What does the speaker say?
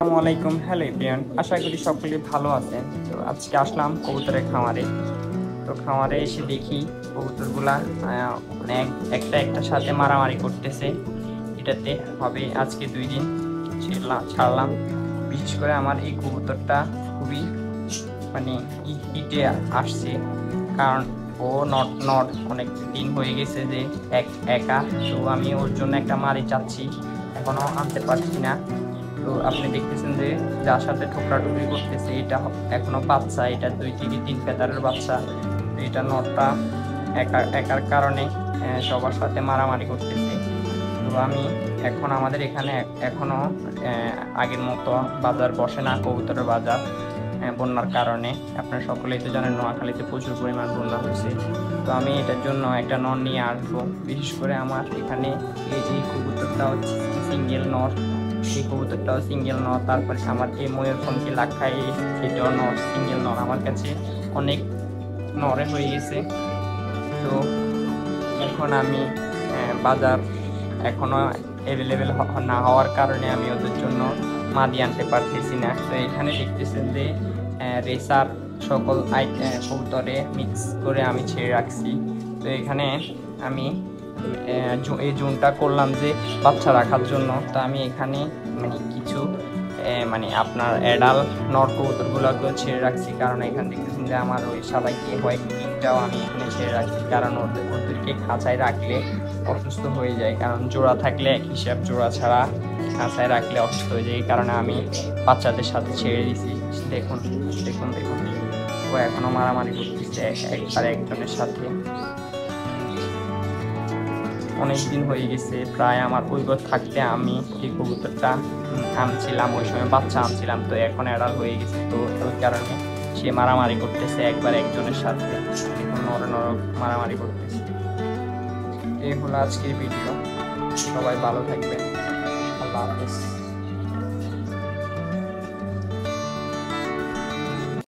আসসালামু আলাইকুম। Hello everyone, আশা করি সকলে ভালো আছেন। তো আজকে আসলাম কবুতরের খামারে। তো খামারে এসে দেখি কবুতরগুলা মানে একটা একটার সাথে মারামারি করতেছে। এটাতে হবে আজকে 2 দিন ছাড়লাম। বিশেষ করে আমার এই কবুতরটা খুবই মানে হিটে আসছে, কারণ ও নট নট অনেক দিন হয়ে গেছে যে একা। তো আমি ওর জন্য একটা মারি চাচ্ছি, এখনো আনতে পারছি না। তো আপনি দেখতেছেন যে যার সাথে ঠোকরাঠুকরি করতেছে এটা এখনো বাচ্চা, এটা 2 থেকে 3 ফেদারের বাচ্চা। তো এটা নটটা একার কারণে সবার সাথে মারামারি করতেছে। তো আমি এখন আমাদের এখানে এখনো আগের মতো বাজার বসে না, কবুতরের বাজার, বন্যার কারণে। আপনারা সকলেই তো জানেন নোয়াখালীতে প্রচুর পরিমাণ বন্যা হয়েছে। তো আমি এটার জন্য একটা নর নিয়ে আসবো। বিশেষ করে আমার এখানে এই কবুতরটা হচ্ছে সিঙ্গেল নর, এই কবুতরটাও সিঙ্গেল নর। তারপরে আমার এই ময়ূরপঙ্খী লাক্ষায় এটাও নর, সিঙ্গেল নর। আমার কাছে অনেক নরে হয়ে গেছে। তো এখন আমি বাজার এখনো অ্যাভেলেবেল না হওয়ার কারণে আমি ওদের জন্য মাদি আনতে পারতেছি না। তো এখানে দেখতেছেন যে রেসার সকল কবুতরে মিক্স করে আমি ছেড়ে রাখছি। তো এখানে আমি এই জোনটা করলাম যে বাচ্চা রাখার জন্য। তো আমি এখানে মানে কিছু মানে আপনার অ্যাডাল নর কবুতরগুলোকেও ছেড়ে রাখছি, কারণ এখানে দেখতেছেন যে আমার ওই সাদাকে হোয়াইট কিংটাও আমি এখানে ছেড়ে রাখছি, কারণ ওদেরকে খাঁচায় রাখলে অসুস্থ হয়ে যায়। কারণ জোড়া থাকলে এক হিসাব, জোড়া ছাড়া খাঁচায় রাখলে অসুস্থ হয়ে যায়। এই কারণে আমি বাচ্চাদের সাথে ছেড়ে দিছি। দেখুন দেখুন দেখুন, ও এখনো মারামারি করতেছে একবার একজনের সাথে। অনেক দিন হয়ে গেছে, প্রায় আমার ওই ঘর থাকতে আমি এই কবুতরটা আনছিলাম, ওই সময় বাচ্চা আনছিলাম। তো এখন অ্যাডাল হয়ে গেছে, তো ওই কারণে সে মারামারি করতেছে একবার একজনের সাথে। এখন মারামারি করতেছে। এই হলো আজকের ভিডিও। সবাই ভালো থাকবেন। আল্লাহ হাফেজ।